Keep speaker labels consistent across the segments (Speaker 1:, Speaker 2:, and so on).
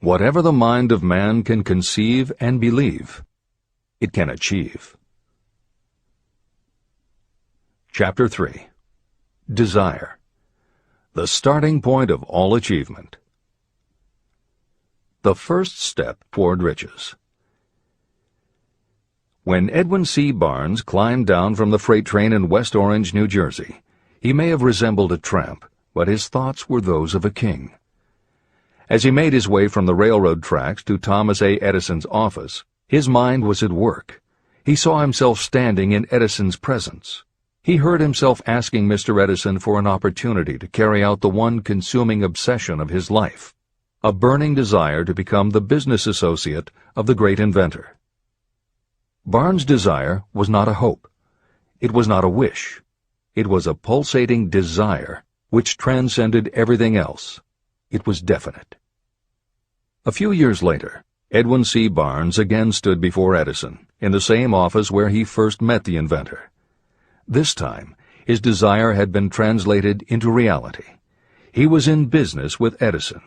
Speaker 1: Whatever the mind of man can conceive and believe, it can achieve. Chapter 3. Desire, the starting point of all achievement. The first step toward riches. When Edwin C. Barnes climbed down from the freight train in West Orange, New Jersey, he may have resembled a tramp, but his thoughts were those of a king. As he made his way from the railroad tracks to Thomas A. Edison's office, his mind was at work. He saw himself standing in Edison's presence. He heard himself asking Mr. Edison for an opportunity to carry out the one consuming obsession of his life, a burning desire to become the business associate of the great inventor. Barnes' desire was not a hope. It was not a wish. It was a pulsating desire which transcended everything else. It was definite. A few years later, Edwin C. Barnes again stood before Edison, in the same office where he first met the inventor. This time, his desire had been translated into reality. He was in business with Edison.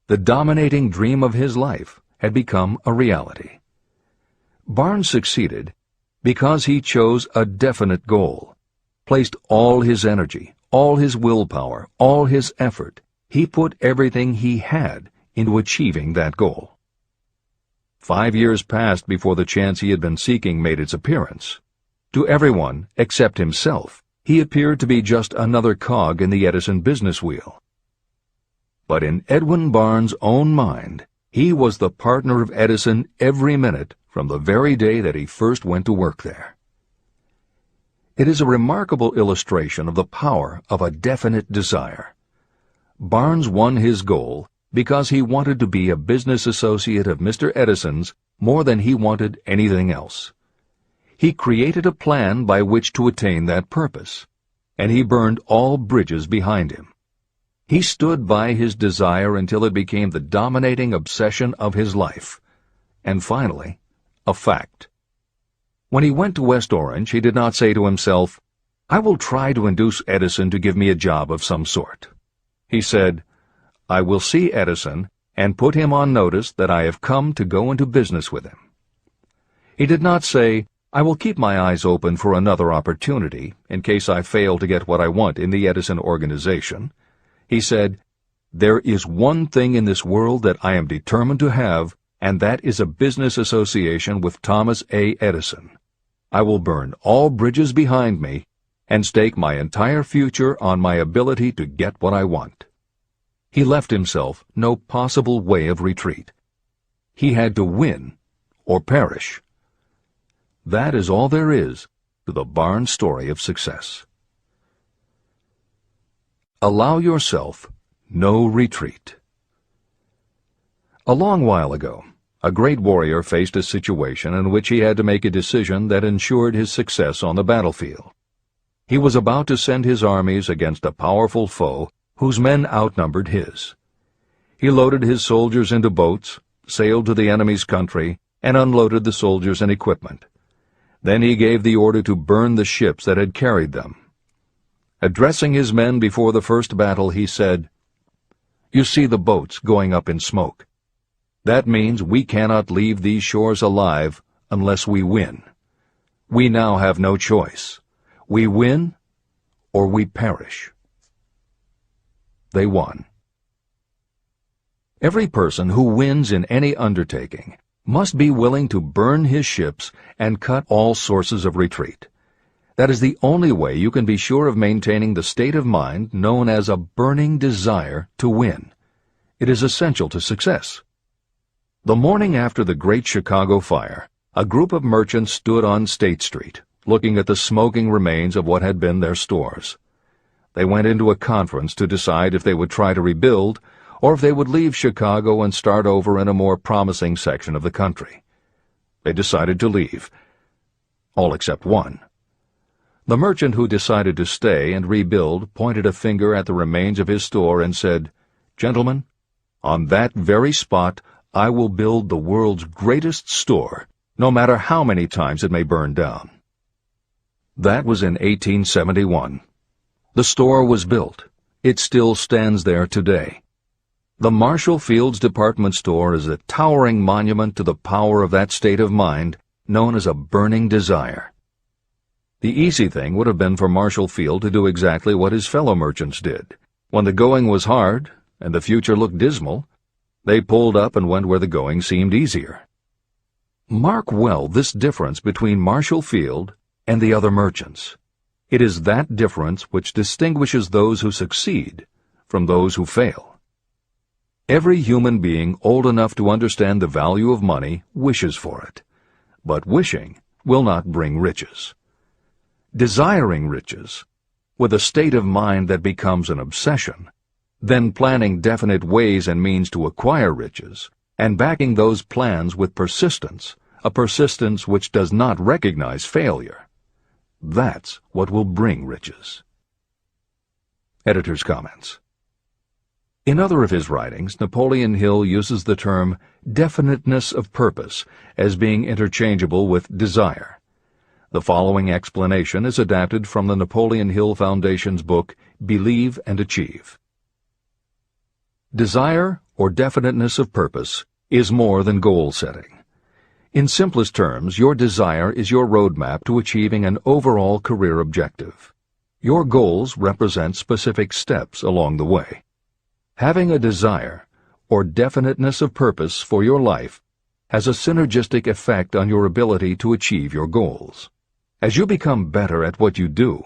Speaker 1: The dominating dream of his life had become a reality. Barnes succeeded because he chose a definite goal, placed all his energy, all his willpower, all his effort. He put everything he had into achieving that goal. 5 years passed before the chance he had been seeking made its appearance. To everyone except himself, he appeared to be just another cog in the Edison business wheel. But in Edwin Barnes' own mind, he was the partner of Edison every minute from the very day that he first went to work there. It is a remarkable illustration of the power of a definite desire. Barnes won his goal because he wanted to be a business associate of Mr. Edison's more than he wanted anything else. He created a plan by which to attain that purpose, and he burned all bridges behind him. He stood by his desire until it became the dominating obsession of his life, and finally, a fact. When he went to West Orange, he did not say to himself, "I will try to induce Edison to give me a job of some sort." He said, "I will see Edison and put him on notice that I have come to go into business with him." He did not say, "I will keep my eyes open for another opportunity in case I fail to get what I want in the Edison organization." He said, "There is one thing in this world that I am determined to have, and that is a business association with Thomas A. Edison. I will burn all bridges behind me and stake my entire future on my ability to get what I want." He left himself no possible way of retreat. He had to win or perish. That is all there is to the Barnes story of success. Allow yourself no retreat. A long while ago, a great warrior faced a situation in which he had to make a decision that ensured his success on the battlefield. He was about to send his armies against a powerful foe whose men outnumbered his. He loaded his soldiers into boats, sailed to the enemy's country, and unloaded the soldiers and equipment. Then he gave the order to burn the ships that had carried them. Addressing his men before the first battle, he said, "You see the boats going up in smoke. That means we cannot leave these shores alive unless we win. We now have no choice. We win or we perish." They won. Every person who wins in any undertaking must be willing to burn his ships and cut all sources of retreat. That is the only way you can be sure of maintaining the state of mind known as a burning desire to win. It is essential to success. The morning after the Great Chicago Fire, a group of merchants stood on State Street, looking at the smoking remains of what had been their stores. They went into a conference to decide if they would try to rebuild or if they would leave Chicago and start over in a more promising section of the country. They decided to leave, all except one. The merchant who decided to stay and rebuild pointed a finger at the remains of his store and said, "Gentlemen, on that very spot I will build the world's greatest store, no matter how many times it may burn down." That was in 1871. The store was built. It still stands there today. The Marshall Field's department store is a towering monument to the power of that state of mind known as a burning desire. The easy thing would have been for Marshall Field to do exactly what his fellow merchants did. When the going was hard and the future looked dismal, they pulled up and went where the going seemed easier. Mark well this difference between Marshall Field and the other merchants. It is that difference which distinguishes those who succeed from those who fail. Every human being old enough to understand the value of money wishes for it, but wishing will not bring riches. Desiring riches, with a state of mind that becomes an obsession, then planning definite ways and means to acquire riches, and backing those plans with persistence, a persistence which does not recognize failure, that's what will bring riches. Editor's comments. In other of his writings, Napoleon Hill uses the term definiteness of purpose as being interchangeable with desire. The following explanation is adapted from the Napoleon Hill Foundation's book, Believe and Achieve. Desire, or definiteness of purpose, is more than goal setting. In simplest terms, your desire is your roadmap to achieving an overall career objective. Your goals represent specific steps along the way. Having a desire, or definiteness of purpose for your life, has a synergistic effect on your ability to achieve your goals. As you become better at what you do,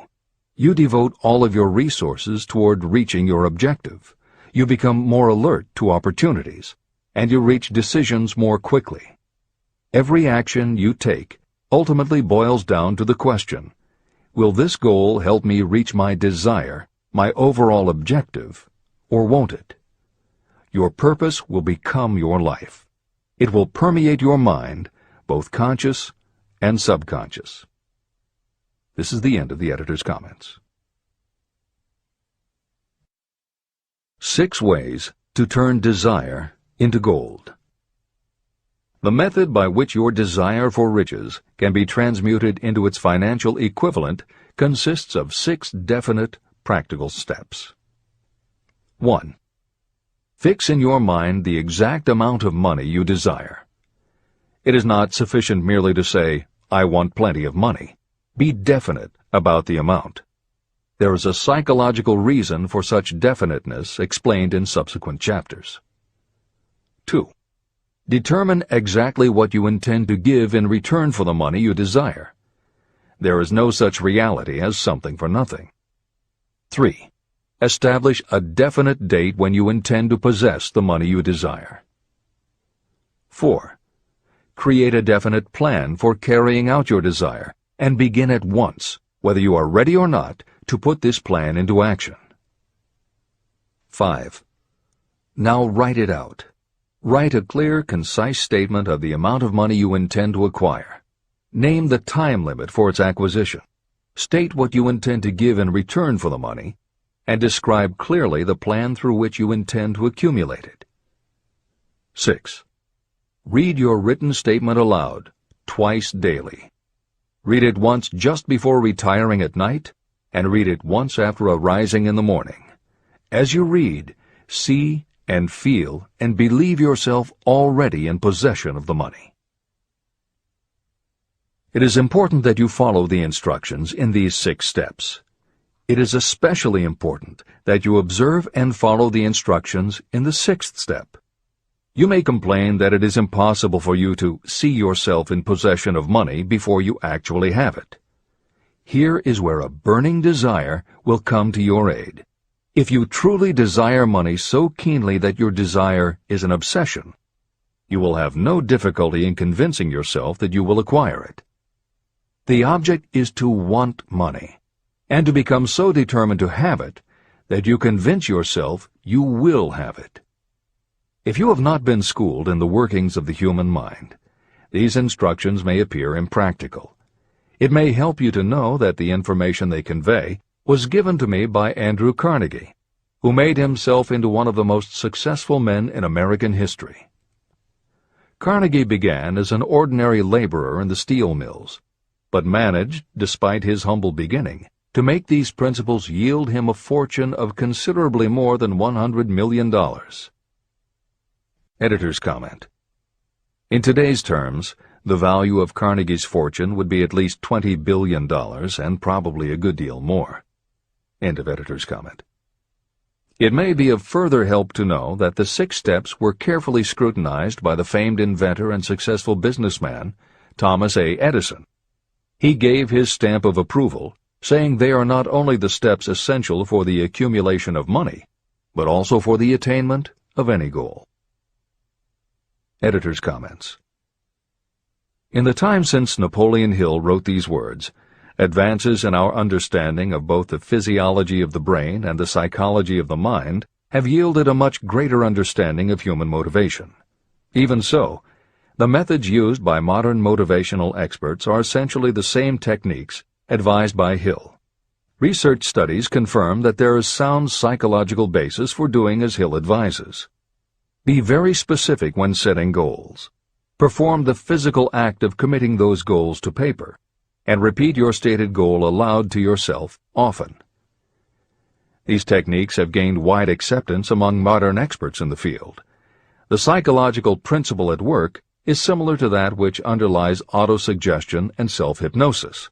Speaker 1: you devote all of your resources toward reaching your objective. You become more alert to opportunities, and you reach decisions more quickly. Every action you take ultimately boils down to the question, will this goal help me reach my desire, my overall objective, or won't it? Your purpose will become your life. It will permeate your mind, both conscious and subconscious. This is the end of the editor's comments. 6 ways to turn desire into gold. The method by which your desire for riches can be transmuted into its financial equivalent consists of 6 definite, practical steps. 1. Fix in your mind the exact amount of money you desire. It is not sufficient merely to say, I want plenty of money. Be definite about the amount. There is a psychological reason for such definiteness explained in subsequent chapters. 2. Determine exactly what you intend to give in return for the money you desire. There is no such reality as something for nothing. 3. Establish a definite date when you intend to possess the money you desire. 4. Create a definite plan for carrying out your desire, and begin at once, whether you are ready or not, to put this plan into action. 5. Now write it out. Write a clear, concise statement of the amount of money you intend to acquire. Name the time limit for its acquisition. State what you intend to give in return for the money, and describe clearly the plan through which you intend to accumulate it. 6. Read your written statement aloud, twice daily. Read it once just before retiring at night, and read it once after arising in the morning. As you read, see and feel and believe yourself already in possession of the money. It is important that you follow the instructions in these 6 steps. It is especially important that you observe and follow the instructions in the 6th step. You may complain that it is impossible for you to see yourself in possession of money before you actually have it. Here is where a burning desire will come to your aid. If you truly desire money so keenly that your desire is an obsession, you will have no difficulty in convincing yourself that you will acquire it. The object is to want money, and to become so determined to have it that you convince yourself you will have it. If you have not been schooled in the workings of the human mind, these instructions may appear impractical. It may help you to know that the information they convey was given to me by Andrew Carnegie, who made himself into one of the most successful men in American history. Carnegie began as an ordinary laborer in the steel mills, but managed, despite his humble beginning, to make these principles yield him a fortune of considerably more than $100 million. Editor's comment. In today's terms, the value of Carnegie's fortune would be at least $20 billion and probably a good deal more. End of editor's comment. It may be of further help to know that the 6 steps were carefully scrutinized by the famed inventor and successful businessman, Thomas A. Edison. He gave his stamp of approval, saying they are not only the steps essential for the accumulation of money, but also for the attainment of any goal. Editor's comments. In the time since Napoleon Hill wrote these words, advances in our understanding of both the physiology of the brain and the psychology of the mind have yielded a much greater understanding of human motivation. Even so, the methods used by modern motivational experts are essentially the same techniques advised by Hill. Research studies confirm that there is sound psychological basis for doing as Hill advises. Be very specific when setting goals. Perform the physical act of committing those goals to paper, and repeat your stated goal aloud to yourself often. These techniques have gained wide acceptance among modern experts in the field. The psychological principle at work is similar to that which underlies autosuggestion and self-hypnosis,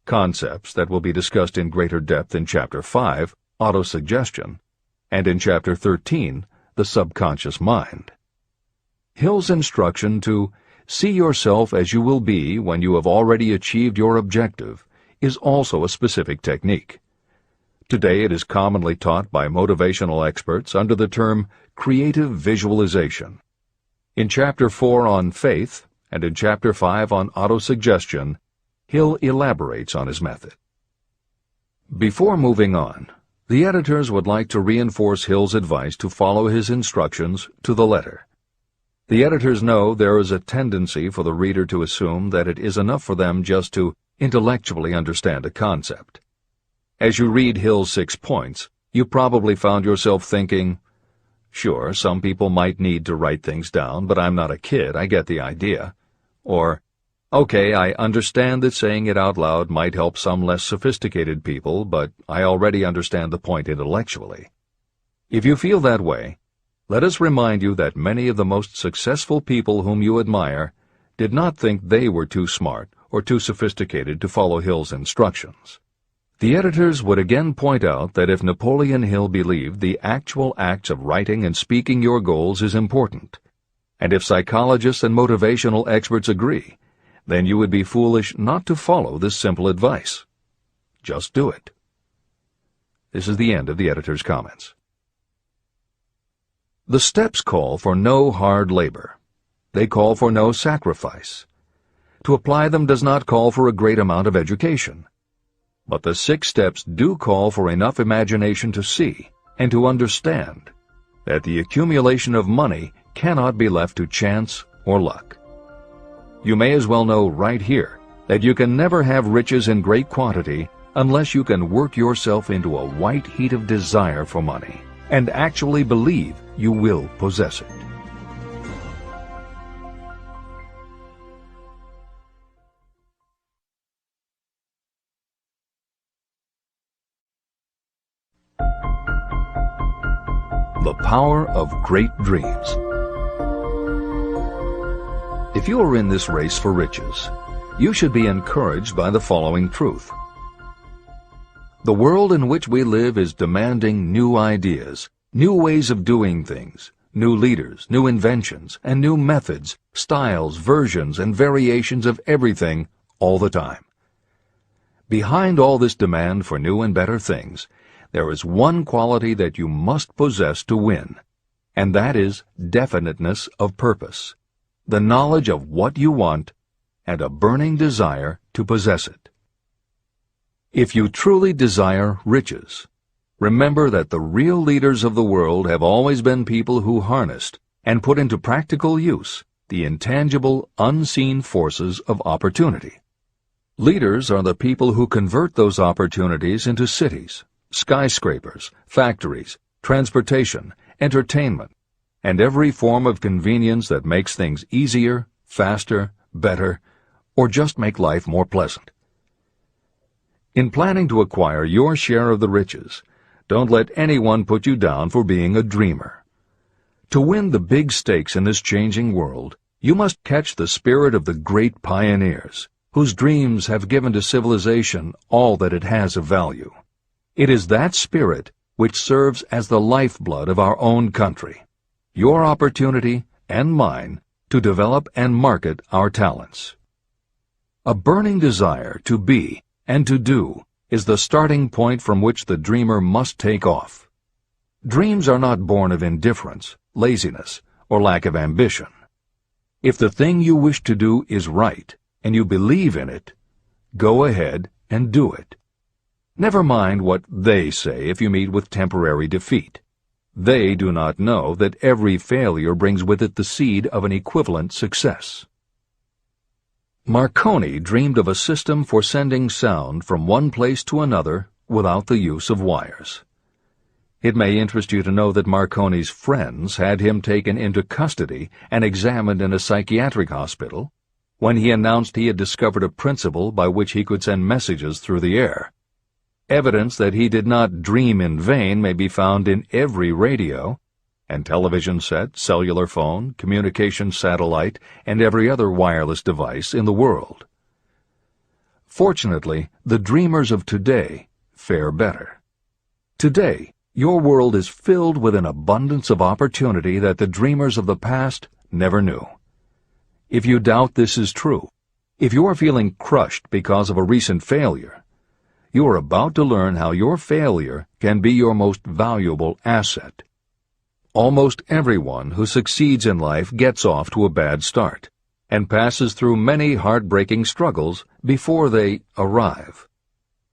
Speaker 1: concepts that will be discussed in greater depth in Chapter 5, Autosuggestion, and in Chapter 13, The Subconscious Mind. Hill's instruction to see yourself as you will be when you have already achieved your objective is also a specific technique. Today it is commonly taught by motivational experts under the term creative visualization. In Chapter 4 on faith and in Chapter 5 on autosuggestion, Hill elaborates on his method. Before moving on, the editors would like to reinforce Hill's advice to follow his instructions to the letter. The editors know there is a tendency for the reader to assume that it is enough for them just to intellectually understand a concept. As you read Hill's 6 points, you probably found yourself thinking, sure, some people might need to write things down, but I'm not a kid, I get the idea. Or, okay, I understand that saying it out loud might help some less sophisticated people, but I already understand the point intellectually. If you feel that way, let us remind you that many of the most successful people whom you admire did not think they were too smart or too sophisticated to follow Hill's instructions. The editors would again point out that if Napoleon Hill believed the actual acts of writing and speaking your goals is important, and if psychologists and motivational experts agree, then you would be foolish not to follow this simple advice. Just do it. This is the end of the editor's comments. The steps call for no hard labor. They call for no sacrifice. To apply them does not call for a great amount of education. But the 6 steps do call for enough imagination to see and to understand that the accumulation of money cannot be left to chance or luck. You may as well know right here that you can never have riches in great quantity unless you can work yourself into a white heat of desire for money and actually believe you will possess it. The power of great dreams. If you are in this race for riches, you should be encouraged by the following truth. The world in which we live is demanding new ideas, new ways of doing things, new leaders, new inventions, and new methods, styles, versions, and variations of everything all the time. Behind all this demand for new and better things, there is one quality that you must possess to win, and that is definiteness of purpose, the knowledge of what you want, and a burning desire to possess it. If you truly desire riches, remember that the real leaders of the world have always been people who harnessed and put into practical use the intangible, unseen forces of opportunity. Leaders are the people who convert those opportunities into cities, skyscrapers, factories, transportation, entertainment, and every form of convenience that makes things easier, faster, better, or just make life more pleasant. In planning to acquire your share of the riches, don't let anyone put you down for being a dreamer. To win the big stakes in this changing world, you must catch the spirit of the great pioneers, whose dreams have given to civilization all that it has of value. It is that spirit which serves as the lifeblood of our own country, your opportunity and mine to develop and market our talents. A burning desire to be and to do is the starting point from which the dreamer must take off. Dreams are not born of indifference, laziness, or lack of ambition. If the thing you wish to do is right, and you believe in it, go ahead and do it. Never mind what they say if you meet with temporary defeat. They do not know that every failure brings with it the seed of an equivalent success. Marconi dreamed of a system for sending sound from one place to another without the use of wires. It may interest you to know that Marconi's friends had him taken into custody and examined in a psychiatric hospital when he announced he had discovered a principle by which he could send messages through the air. Evidence that he did not dream in vain may be found in every radio and television set, cellular phone, communication satellite, and every other wireless device in the world. Fortunately, the dreamers of today fare better. Today, your world is filled with an abundance of opportunity that the dreamers of the past never knew. If you doubt this is true, if you are feeling crushed because of a recent failure, you are about to learn how your failure can be your most valuable asset. Almost everyone who succeeds in life gets off to a bad start and passes through many heartbreaking struggles before they arrive.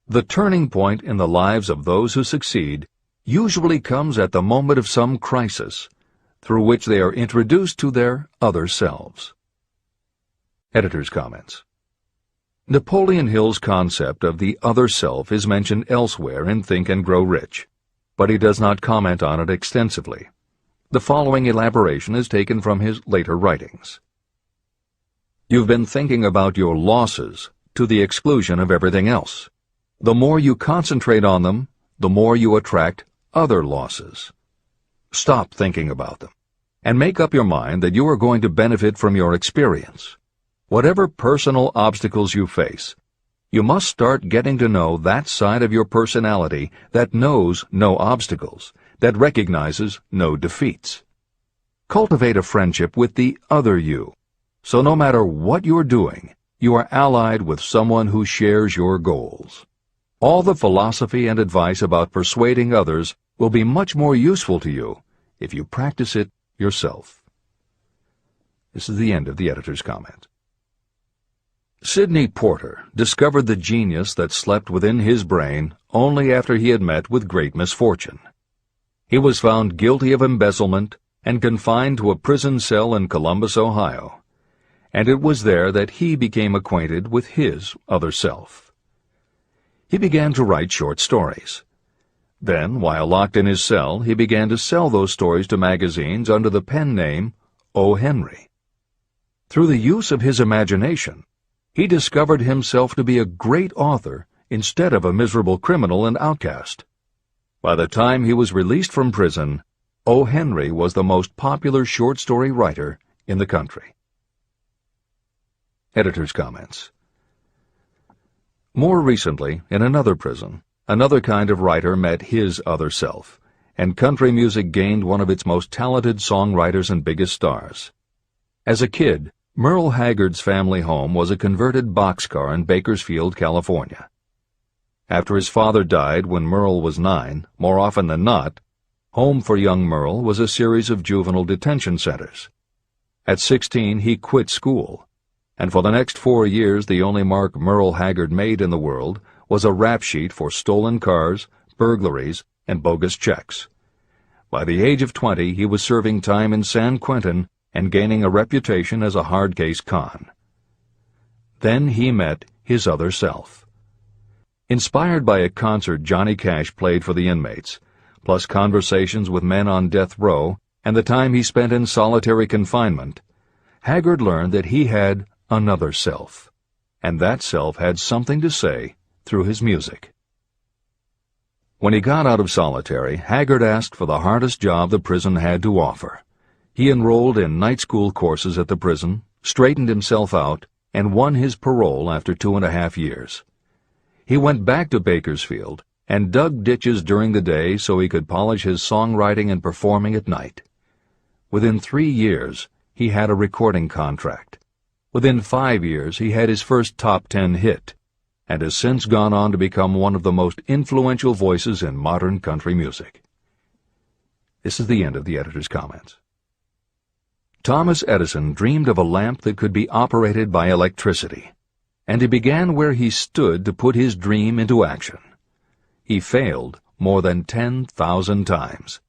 Speaker 1: The turning point in the lives of those who succeed usually comes at the moment of some crisis, through which they are introduced to their other selves. Editor's comments. Napoleon Hill's concept of the other self is mentioned elsewhere in Think and Grow Rich, but he does not comment on it extensively. The following elaboration is taken from his later writings. You've been thinking about your losses to the exclusion of everything else. The more you concentrate on them, the more you attract other losses. Stop thinking about them, and make up your mind that you are going to benefit from your experience. Whatever personal obstacles you face, you must start getting to know that side of your personality that knows no obstacles, that recognizes no defeats. Cultivate a friendship with the other you, so no matter what you're doing, you are allied with someone who shares your goals. All the philosophy and advice about persuading others will be much more useful to you if you practice it yourself. This is the end of the editor's comment. Sidney Porter discovered the genius that slept within his brain only after he had met with great misfortune. He was found guilty of embezzlement and confined to a prison cell in Columbus, Ohio, and it was there that he became acquainted with his other self. He began to write short stories. Then, while locked in his cell, he began to sell those stories to magazines under the pen name O. Henry. Through the use of his imagination, he discovered himself to be a great author instead of a miserable criminal and outcast. By the time he was released from prison, O. Henry was the most popular short story writer in the country. Editor's comments. More recently, in another prison, another kind of writer met his other self, and country music gained one of its most talented songwriters and biggest stars. As a kid, Merle Haggard's family home was a converted boxcar in Bakersfield, California. After his father died when Merle was 9, more often than not, home for young Merle was a series of juvenile detention centers. At 16, he quit school, and for the next 4 years the only mark Merle Haggard made in the world was a rap sheet for stolen cars, burglaries, and bogus checks. By the age of 20, he was serving time in San Quentin and gaining a reputation as a hard-case con. Then he met his other self. Inspired by a concert Johnny Cash played for the inmates, plus conversations with men on death row and the time he spent in solitary confinement, Haggard learned that he had another self, and that self had something to say through his music. When he got out of solitary, Haggard asked for the hardest job the prison had to offer. He enrolled in night school courses at the prison, straightened himself out, and won his parole after 2.5 years. He went back to Bakersfield and dug ditches during the day so he could polish his songwriting and performing at night. Within 3 years, he had a recording contract. Within 5 years, he had his first top 10 hit, and has since gone on to become one of the most influential voices in modern country music. This is the end of the editor's comments. Thomas Edison dreamed of a lamp that could be operated by electricity, and he began where he stood to put his dream into action. He failed more than 10,000 times.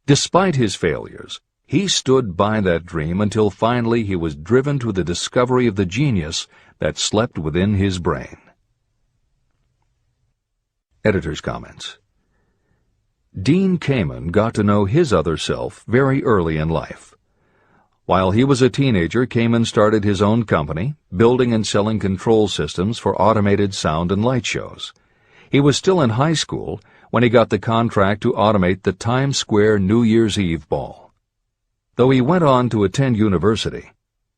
Speaker 1: Despite his failures, he stood by that dream until finally he was driven to the discovery of the genius that slept within his brain. Editor's comments. Dean Kamen got to know his other self very early in life. While he was a teenager, Kamen started his own company, building and selling control systems for automated sound and light shows. He was still in high school when he got the contract to automate the Times Square New Year's Eve ball. Though he went on to attend university,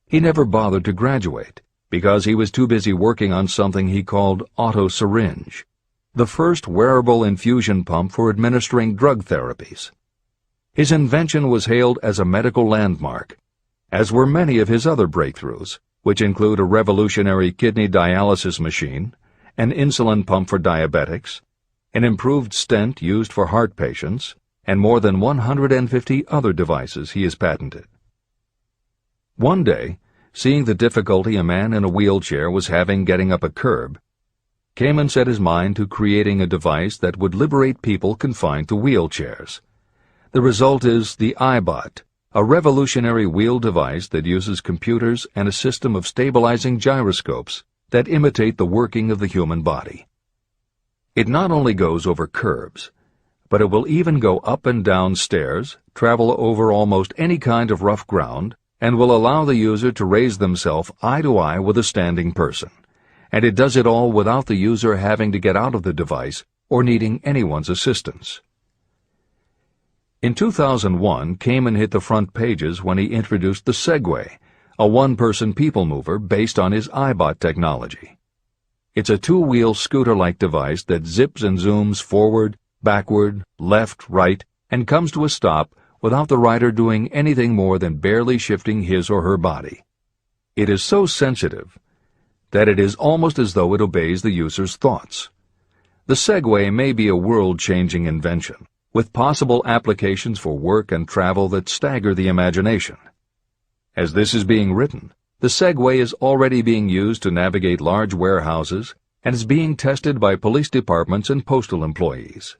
Speaker 1: he never bothered to graduate because he was too busy working on something he called auto-syringe, the first wearable infusion pump for administering drug therapies. His invention was hailed as a medical landmark, as were many of his other breakthroughs, which include a revolutionary kidney dialysis machine, an insulin pump for diabetics, an improved stent used for heart patients, and more than 150 other devices he has patented. One day, seeing the difficulty a man in a wheelchair was having getting up a curb, Kamen set his mind to creating a device that would liberate people confined to wheelchairs. The result is the iBot, a revolutionary wheel device that uses computers and a system of stabilizing gyroscopes that imitate the working of the human body. It not only goes over curbs, but it will even go up and down stairs, travel over almost any kind of rough ground, and will allow the user to raise themselves eye to eye with a standing person. And it does it all without the user having to get out of the device or needing anyone's assistance. In 2001, Kamen hit the front pages when he introduced the Segway, a one-person people mover based on his iBot technology. It's a two-wheel scooter-like device that zips and zooms forward, backward, left, right, and comes to a stop without the rider doing anything more than barely shifting his or her body. It is so sensitive that it is almost as though it obeys the user's thoughts. The Segway may be a world-changing invention, with possible applications for work and travel that stagger the imagination. As this is being written, the Segway is already being used to navigate large warehouses and is being tested by police departments and postal employees.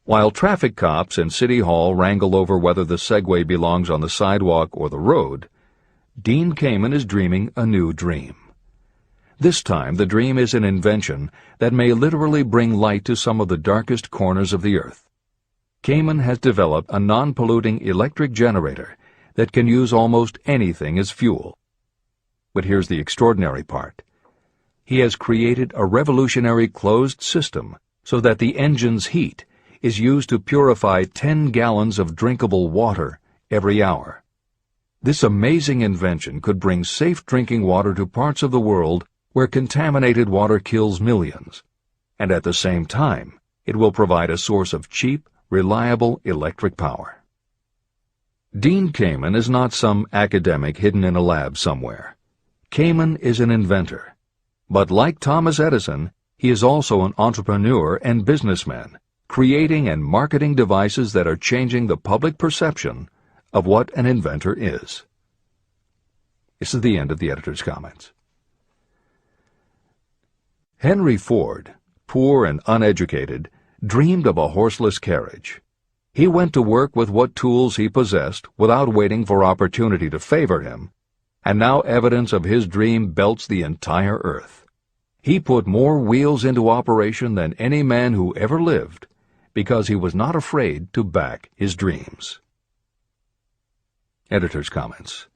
Speaker 1: While traffic cops and City Hall wrangle over whether the Segway belongs on the sidewalk or the road, Dean Kamen is dreaming a new dream. This time, the dream is an invention that may literally bring light to some of the darkest corners of the earth. Kamen has developed a non-polluting electric generator that can use almost anything as fuel. But here's the extraordinary part. He has created a revolutionary closed system so that the engine's heat is used to purify 10 gallons of drinkable water every hour. This amazing invention could bring safe drinking water to parts of the world where contaminated water kills millions, and at the same time, it will provide a source of cheap, reliable electric power. Dean Kamen is not some academic hidden in a lab somewhere. Kamen is an inventor. But like Thomas Edison, he is also an entrepreneur and businessman, creating and marketing devices that are changing the public perception of what an inventor is. This is the end of the editor's comments. Henry Ford, poor and uneducated, dreamed of a horseless carriage. He went to work with what tools he possessed without waiting for opportunity to favor him, and now evidence of his dream belts the entire earth. He put more wheels into operation than any man who ever lived, because he was not afraid to back his dreams. Editor's comments.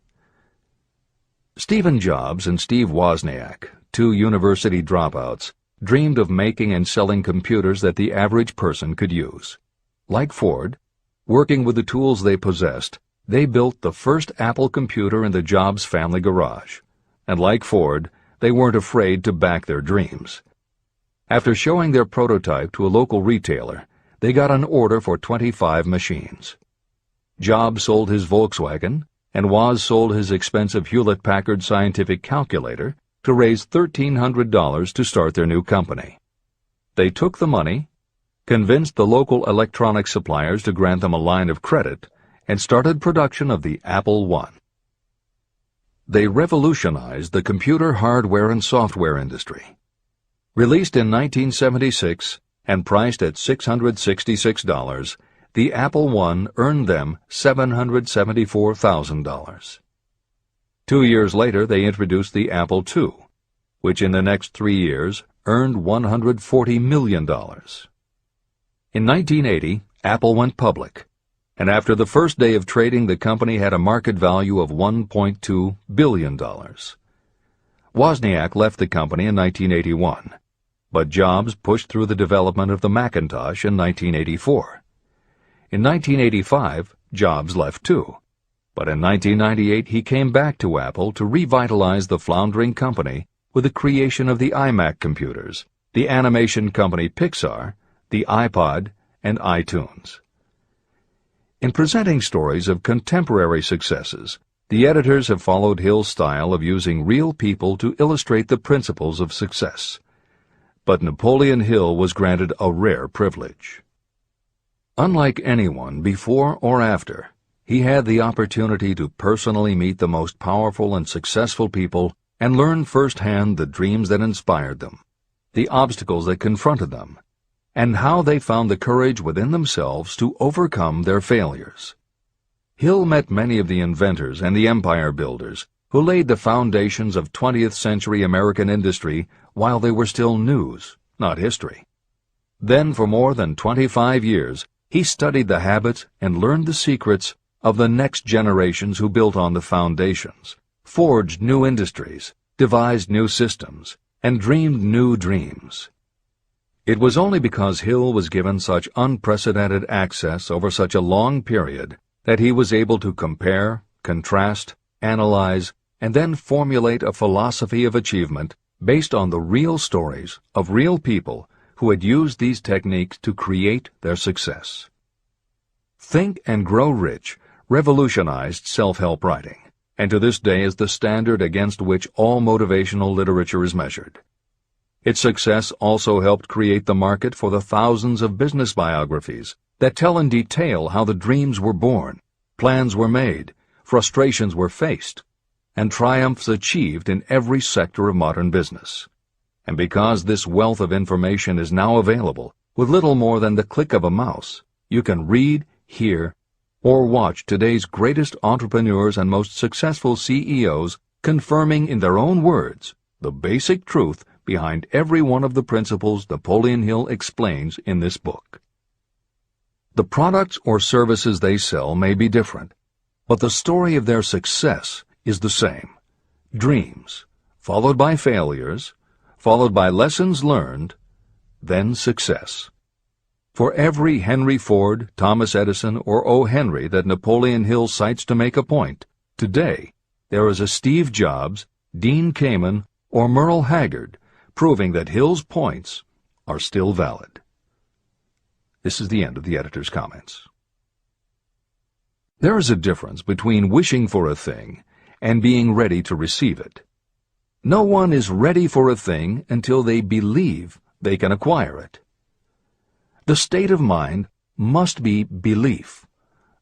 Speaker 1: Stephen Jobs and Steve Wozniak, two university dropouts, dreamed of making and selling computers that the average person could use. Like Ford, Working with the tools they possessed, they built the first Apple computer in the Jobs family garage. And like Ford, they weren't afraid to back their dreams. After showing their prototype to a local retailer, they got an order for 25 machines. Jobs sold his Volkswagen, and Woz sold his expensive Hewlett-Packard scientific calculator to raise $1,300 to start their new company. They took the money, convinced the local electronics suppliers to grant them a line of credit, and started production of the Apple I. They revolutionized the computer hardware and software industry. Released in 1976 and priced at $666, the Apple I earned them $774,000. 2 years later, they introduced the Apple II, which in the next 3 years earned $140 million. In 1980, Apple went public, and after the first day of trading, the company had a market value of $1.2 billion. Wozniak left the company in 1981, but Jobs pushed through the development of the Macintosh in 1984. In 1985, Jobs left too, but in 1998 he came back to Apple to revitalize the floundering company with the creation of the iMac computers, the animation company Pixar, the iPod, and iTunes. In presenting stories of contemporary successes, the editors have followed Hill's style of using real people to illustrate the principles of success. But Napoleon Hill was granted a rare privilege. Unlike anyone before or after, he had the opportunity to personally meet the most powerful and successful people and learn firsthand the dreams that inspired them, the obstacles that confronted them, and how they found the courage within themselves to overcome their failures. Hill met many of the inventors and the empire builders who laid the foundations of 20th century American industry while they were still news, not history. Then for more than 25 years, he studied the habits and learned the secrets of the next generations who built on the foundations, forged new industries, devised new systems, and dreamed new dreams. It was only because Hill was given such unprecedented access over such a long period that he was able to compare, contrast, analyze, and then formulate a philosophy of achievement based on the real stories of real people who had used these techniques to create their success. Think and Grow Rich revolutionized self-help writing, and to this day is the standard against which all motivational literature is measured. Its success also helped create the market for the thousands of business biographies that tell in detail how the dreams were born, plans were made, frustrations were faced, and triumphs achieved in every sector of modern business. And because this wealth of information is now available, with little more than the click of a mouse, you can read, hear, or watch today's greatest entrepreneurs and most successful CEOs confirming in their own words the basic truth behind every one of the principles Napoleon Hill explains in this book. The products or services they sell may be different, but the story of their success is the same. Dreams, followed by failures, followed by lessons learned, then success. For every Henry Ford, Thomas Edison, or O. Henry that Napoleon Hill cites to make a point, today there is a Steve Jobs, Dean Kamen, or Merle Haggard, proving that Hill's points are still valid. This is the end of the editor's comments. There is a difference between wishing for a thing and being ready to receive it. No one is ready for a thing until they believe they can acquire it. The state of mind must be belief,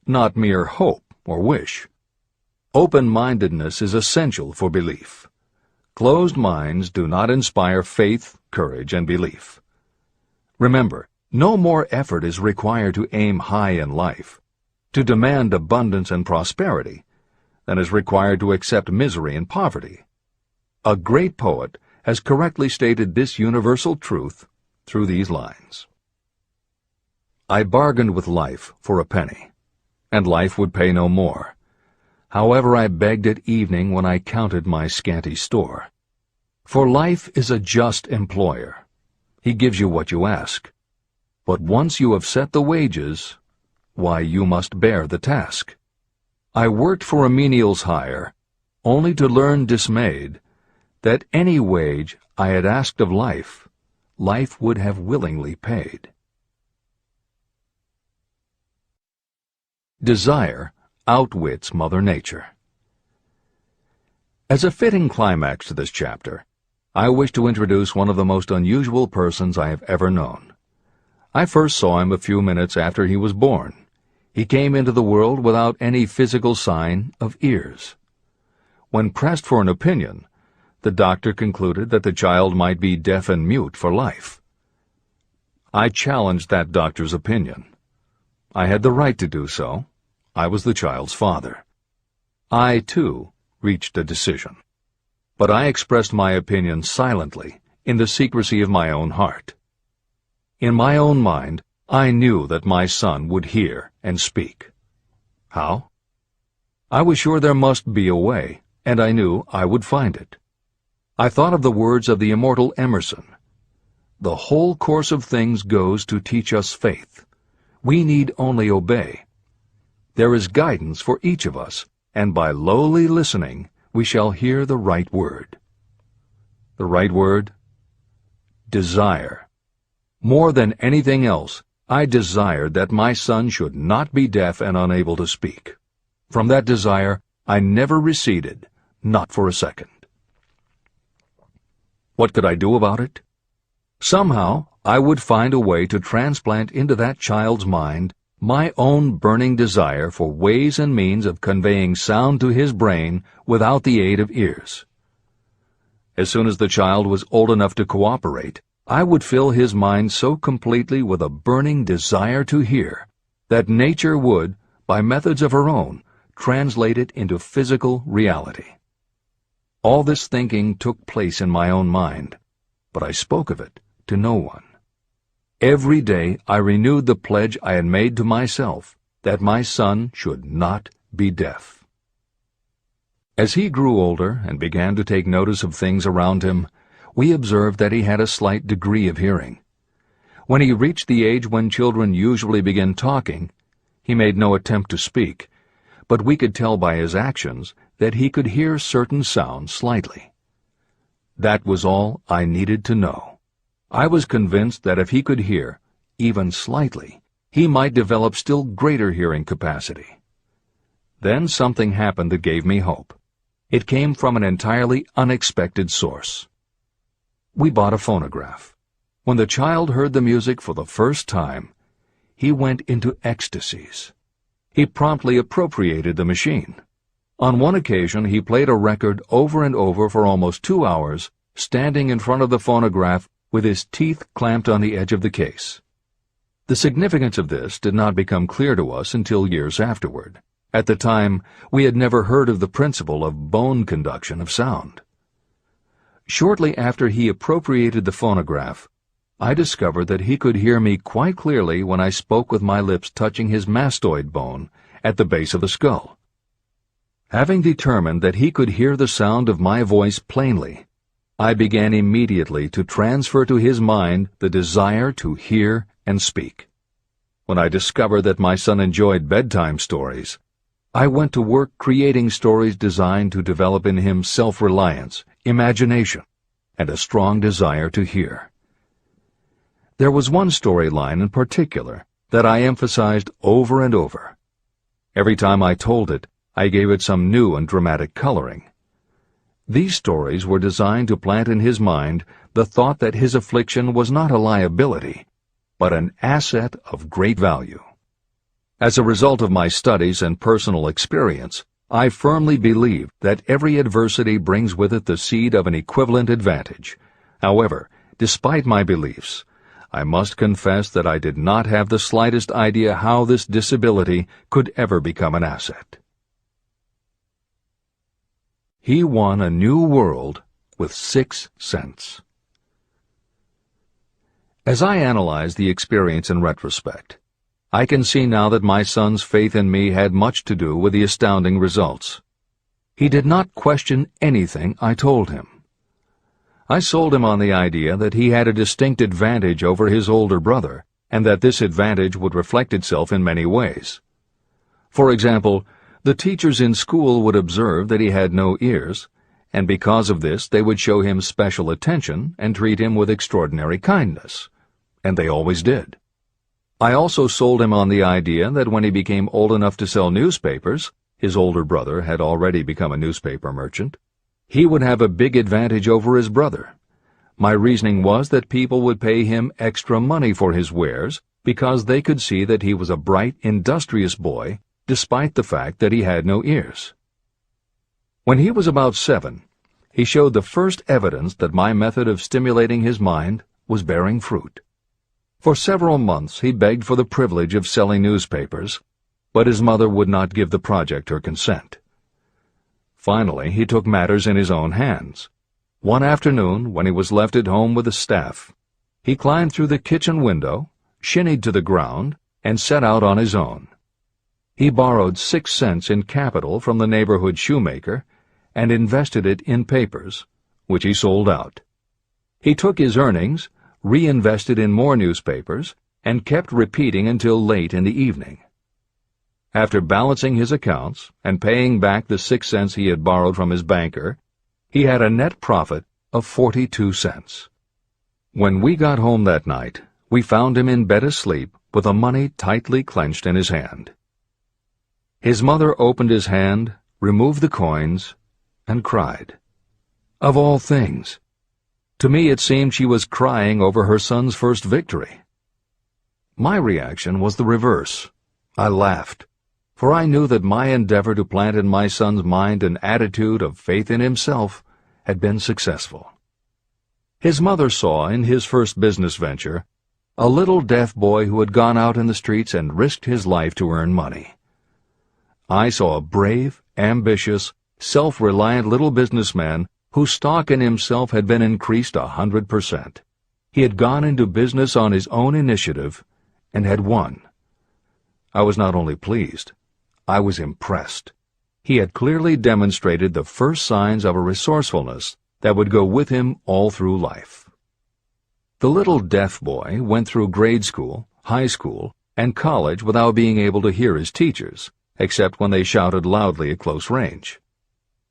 Speaker 1: not mere hope or wish. Open-mindedness is essential for belief. Closed minds do not inspire faith, courage, and belief. Remember, no more effort is required to aim high in life, to demand abundance and prosperity, than is required to accept misery and poverty. A great poet has correctly stated this universal truth through these lines. I bargained with life for a penny, and life would pay no more. However, I begged at evening when I counted my scanty store. For life is a just employer. He gives you what you ask. But once you have set the wages, why you must bear the task. I worked for a menial's hire, only to learn dismayed that any wage I had asked of life, life would have willingly paid. Desire outwits Mother Nature. As a fitting climax to this chapter, I wish to introduce one of the most unusual persons I have ever known. I first saw him a few minutes after he was born. He came into the world without any physical sign of ears. When pressed for an opinion, the doctor concluded that the child might be deaf and mute for life. I challenged that doctor's opinion. I had the right to do so. I was the child's father. I, too, reached a decision. But I expressed my opinion silently, in the secrecy of my own heart. In my own mind, I knew that my son would hear and speak. How? I was sure there must be a way, and I knew I would find it. I thought of the words of the immortal Emerson. The whole course of things goes to teach us faith. We need only obey. There is guidance for each of us, and by lowly listening, we shall hear the right word. The right word? Desire. More than anything else, I desired that my son should not be deaf and unable to speak. From that desire, I never receded, not for a second. What could I do about it? Somehow, I would find a way to transplant into that child's mind my own burning desire for ways and means of conveying sound to his brain without the aid of ears. As soon as the child was old enough to cooperate, I would fill his mind so completely with a burning desire to hear that nature would, by methods of her own, translate it into physical reality. All this thinking took place in my own mind, but I spoke of it to no one. Every day I renewed the pledge I had made to myself that my son should not be deaf. As he grew older and began to take notice of things around him, we observed that he had a slight degree of hearing. When he reached the age when children usually begin talking, he made no attempt to speak, but we could tell by his actions that he could hear certain sounds slightly. That was all I needed to know. I was convinced that if he could hear, even slightly, he might develop still greater hearing capacity. Then something happened that gave me hope. It came from an entirely unexpected source. We bought a phonograph. When the child heard the music for the first time, he went into ecstasies. He promptly appropriated the machine. On one occasion, he played a record over and over for almost 2 hours, standing in front of the phonograph with his teeth clamped on the edge of the case. The significance of this did not become clear to us until years afterward. At the time, we had never heard of the principle of bone conduction of sound. Shortly after he appropriated the phonograph, I discovered that he could hear me quite clearly when I spoke with my lips touching his mastoid bone at the base of the skull. Having determined that he could hear the sound of my voice plainly, I began immediately to transfer to his mind the desire to hear and speak. When I discovered that my son enjoyed bedtime stories, I went to work creating stories designed to develop in him self-reliance, imagination, and a strong desire to hear. There was one storyline in particular that I emphasized over and over. Every time I told it, I gave it some new and dramatic coloring. These stories were designed to plant in his mind the thought that his affliction was not a liability, but an asset of great value. As a result of my studies and personal experience, I firmly believe that every adversity brings with it the seed of an equivalent advantage. However, despite my beliefs, I must confess that I did not have the slightest idea how this disability could ever become an asset. He won a new world with 6 cents. As I analyze the experience in retrospect, I can see now that my son's faith in me had much to do with the astounding results. He did not question anything I told him. I sold him on the idea that he had a distinct advantage over his older brother, and that this advantage would reflect itself in many ways. For example, the teachers in school would observe that he had no ears, and because of this they would show him special attention and treat him with extraordinary kindness. And they always did. I also sold him on the idea that when he became old enough to sell newspapers, his older brother had already become a newspaper merchant, he would have a big advantage over his brother. My reasoning was that people would pay him extra money for his wares because they could see that he was a bright, industrious boy, despite the fact that he had no ears. When he was about 7, he showed the first evidence that my method of stimulating his mind was bearing fruit. For several months he begged for the privilege of selling newspapers, but his mother would not give the project her consent. Finally, he took matters in his own hands. One afternoon, when he was left at home with the staff, he climbed through the kitchen window, shinnied to the ground, and set out on his own. He borrowed 6 cents in capital from the neighborhood shoemaker and invested it in papers, which he sold out. He took his earnings, reinvested in more newspapers, and kept repeating until late in the evening. After balancing his accounts and paying back the 6 cents he had borrowed from his banker, he had a net profit of 42 cents. When we got home that night, we found him in bed asleep with the money tightly clenched in his hand. His mother opened his hand, removed the coins, and cried. Of all things! To me it seemed she was crying over her son's first victory. My reaction was the reverse. I laughed, for I knew that my endeavor to plant in my son's mind an attitude of faith in himself had been successful. His mother saw in his first business venture a little deaf boy who had gone out in the streets and risked his life to earn money. I saw a brave, ambitious, self-reliant little businessman whose stock in himself had been increased 100%. He had gone into business on his own initiative and had won. I was not only pleased, I was impressed. He had clearly demonstrated the first signs of a resourcefulness that would go with him all through life. The little deaf boy went through grade school, high school, and college without being able to hear his teachers, except when they shouted loudly at close range.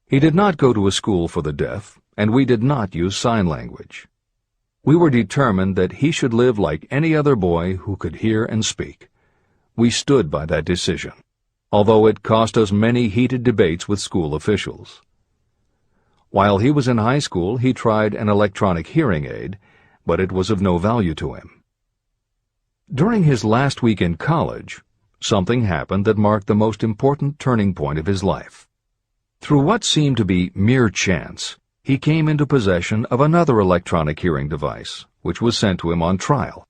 Speaker 1: He did not go to a school for the deaf, and we did not use sign language. We were determined that he should live like any other boy who could hear and speak. We stood by that decision, although it cost us many heated debates with school officials. While he was in high school, he tried an electronic hearing aid, but it was of no value to him. During his last week in college, something happened that marked the most important turning point of his life. Through what seemed to be mere chance, he came into possession of another electronic hearing device, which was sent to him on trial.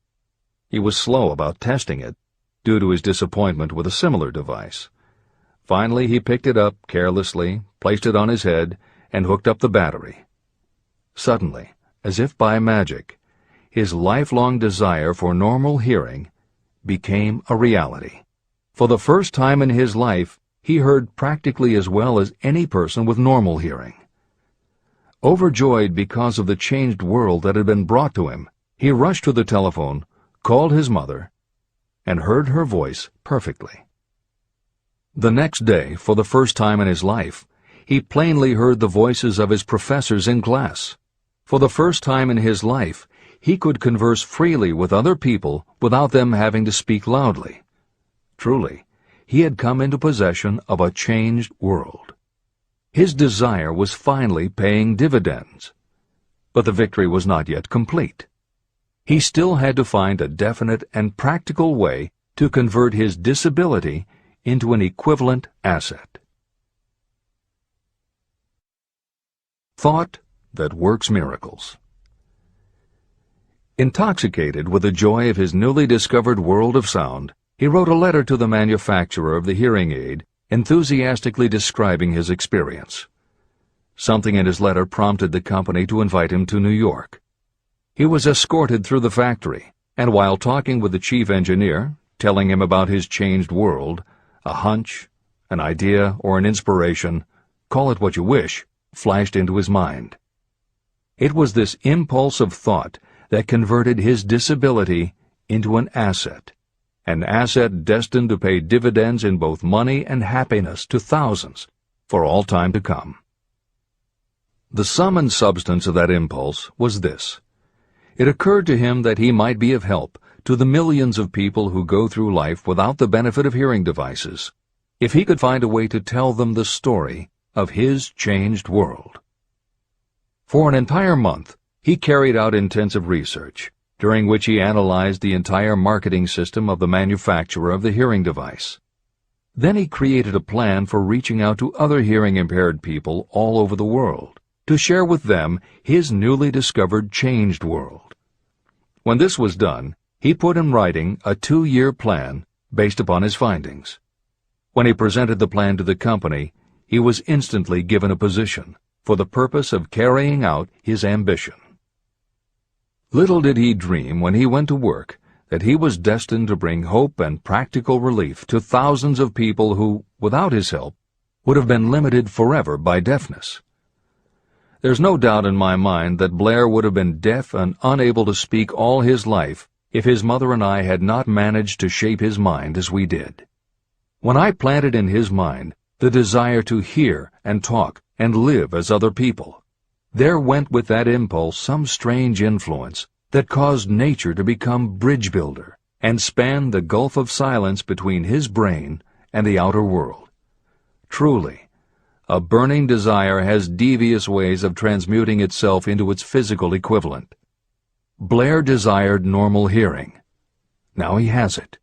Speaker 1: He was slow about testing it, due to his disappointment with a similar device. Finally, he picked it up carelessly, placed it on his head, and hooked up the battery. Suddenly, as if by magic, his lifelong desire for normal hearing became a reality. For the first time in his life, he heard practically as well as any person with normal hearing. Overjoyed because of the changed world that had been brought to him, he rushed to the telephone, called his mother, and heard her voice perfectly. The next day, for the first time in his life, he plainly heard the voices of his professors in class. For the first time in his life, he could converse freely with other people without them having to speak loudly. Truly, he had come into possession of a changed world. His desire was finally paying dividends. But the victory was not yet complete. He still had to find a definite and practical way to convert his disability into an equivalent asset. Thought that works miracles. Intoxicated with the joy of his newly discovered world of sound, he wrote a letter to the manufacturer of the hearing aid, enthusiastically describing his experience. Something in his letter prompted the company to invite him to New York. He was escorted through the factory, and while talking with the chief engineer, telling him about his changed world, a hunch, an idea, or an inspiration, call it what you wish, flashed into his mind. It was this impulse of thought that converted his disability into an asset destined to pay dividends in both money and happiness to thousands for all time to come. The sum and substance of that impulse was this. It occurred to him that he might be of help to the millions of people who go through life without the benefit of hearing devices, if he could find a way to tell them the story of his changed world. For an entire month, he carried out intensive research, during which he analyzed the entire marketing system of the manufacturer of the hearing device. Then he created a plan for reaching out to other hearing-impaired people all over the world, to share with them his newly discovered changed world. When this was done, he put in writing a 2-year plan based upon his findings. When he presented the plan to the company, he was instantly given a position for the purpose of carrying out his ambition. Little did he dream when he went to work that he was destined to bring hope and practical relief to thousands of people who, without his help, would have been limited forever by deafness. There's no doubt in my mind that Blair would have been deaf and unable to speak all his life if his mother and I had not managed to shape his mind as we did. When I planted in his mind the desire to hear and talk and live as other people, there went with that impulse some strange influence that caused nature to become bridge builder and span the gulf of silence between his brain and the outer world. Truly, a burning desire has devious ways of transmuting itself into its physical equivalent. Blair desired normal hearing. Now he has it.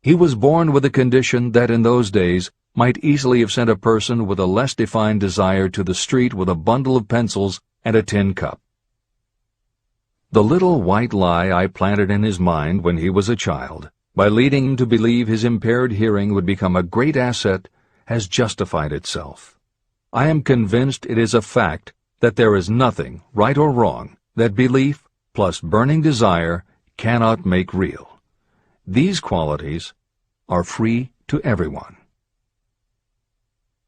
Speaker 1: He was born with a condition that in those days might easily have sent a person with a less defined desire to the street with a bundle of pencils and a tin cup. The little white lie I planted in his mind when he was a child, by leading him to believe his impaired hearing would become a great asset, has justified itself. I am convinced it is a fact that there is nothing, right or wrong, that belief plus burning desire cannot make real. These qualities are free to everyone.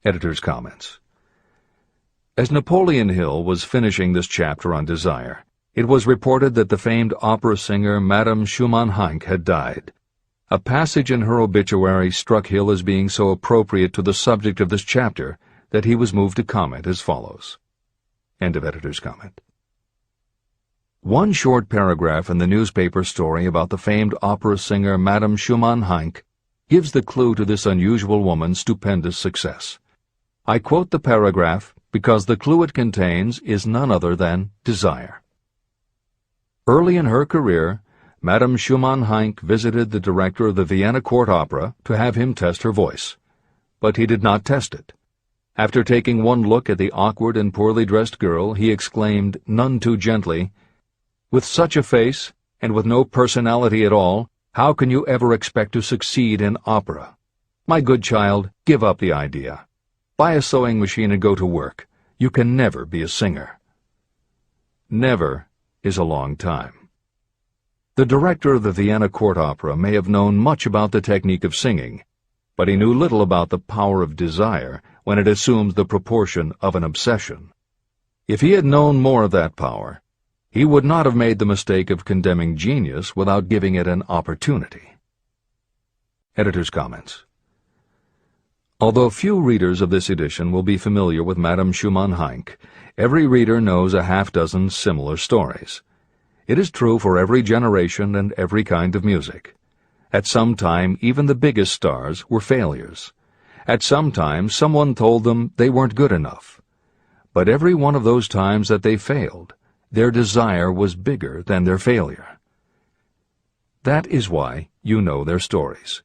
Speaker 1: Editor's comments. As Napoleon Hill was finishing this chapter on desire, it was reported that the famed opera singer Madame Schumann-Heink had died. A passage in her obituary struck Hill as being so appropriate to the subject of this chapter that he was moved to comment as follows. End of editor's comment. One short paragraph in the newspaper story about the famed opera singer Madame Schumann-Heink gives the clue to this unusual woman's stupendous success. I quote the paragraph because the clue it contains is none other than desire. Early in her career, Madame Schumann-Heink visited the director of the Vienna Court Opera to have him test her voice. But he did not test it. After taking one look at the awkward and poorly dressed girl, he exclaimed, none too gently, "With such a face, and with no personality at all, how can you ever expect to succeed in opera? My good child, give up the idea. Buy a sewing machine and go to work. You can never be a singer." Never is a long time. The director of the Vienna Court Opera may have known much about the technique of singing, but he knew little about the power of desire when it assumes the proportion of an obsession. If he had known more of that power, he would not have made the mistake of condemning genius without giving it an opportunity. Editor's comments. Although few readers of this edition will be familiar with Madame Schumann-Heink, every reader knows a half-dozen similar stories. It is true for every generation and every kind of music. At some time, even the biggest stars were failures. At some time, someone told them they weren't good enough. But every one of those times that they failed, their desire was bigger than their failure. That is why you know their stories.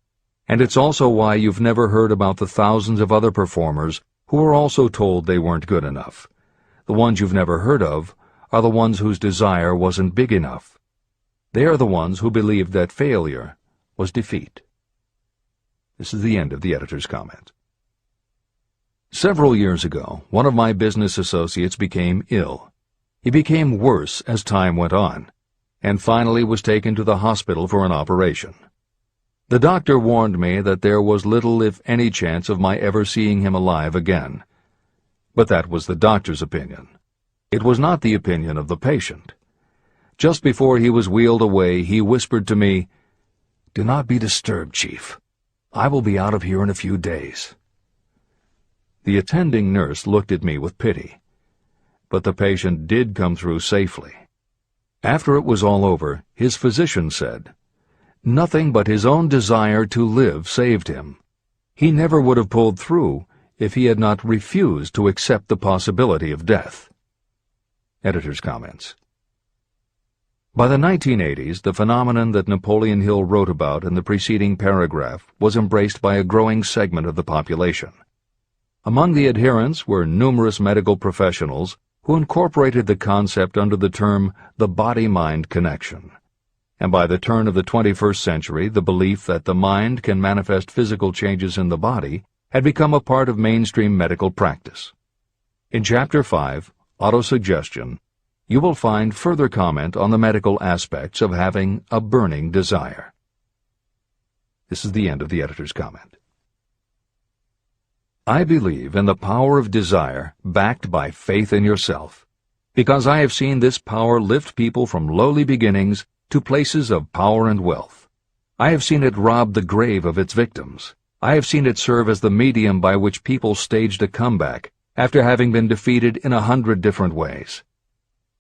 Speaker 1: And it's also why you've never heard about the thousands of other performers who were also told they weren't good enough. The ones you've never heard of are the ones whose desire wasn't big enough. They are the ones who believed that failure was defeat. This is the end of the editor's comment. Several years ago, one of my business associates became ill. He became worse as time went on, and finally was taken to the hospital for an operation. The doctor warned me that there was little if any chance of my ever seeing him alive again. But that was the doctor's opinion. It was not the opinion of the patient. Just before he was wheeled away, he whispered to me, "Do not be disturbed, Chief. I will be out of here in a few days." The attending nurse looked at me with pity, but the patient did come through safely. After it was all over, his physician said, "Nothing but his own desire to live saved him. He never would have pulled through if he had not refused to accept the possibility of death." Editor's comments. By the 1980s, the phenomenon that Napoleon Hill wrote about in the preceding paragraph was embraced by a growing segment of the population. Among the adherents were numerous medical professionals who incorporated the concept under the term the body-mind connection. And by the turn of the 21st century, the belief that the mind can manifest physical changes in the body had become a part of mainstream medical practice. In Chapter 5, Autosuggestion, you will find further comment on the medical aspects of having a burning desire. This is the end of the editor's comment. I believe in the power of desire backed by faith in yourself, because I have seen this power lift people from lowly beginnings to places of power and wealth. I have seen it rob the grave of its victims. I have seen it serve as the medium by which people staged a comeback after having been defeated in 100 different ways.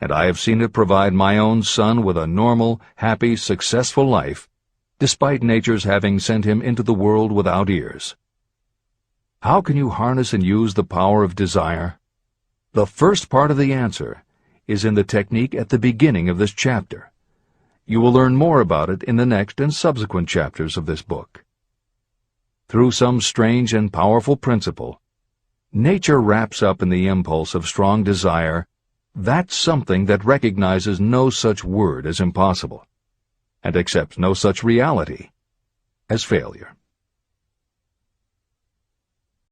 Speaker 1: And I have seen it provide my own son with a normal, happy, successful life, despite nature's having sent him into the world without ears. How can you harness and use the power of desire? The first part of the answer is in the technique at the beginning of this chapter. You will learn more about it in the next and subsequent chapters of this book. Through some strange and powerful principle, nature wraps up in the impulse of strong desire that something that recognizes no such word as impossible, and accepts no such reality as failure.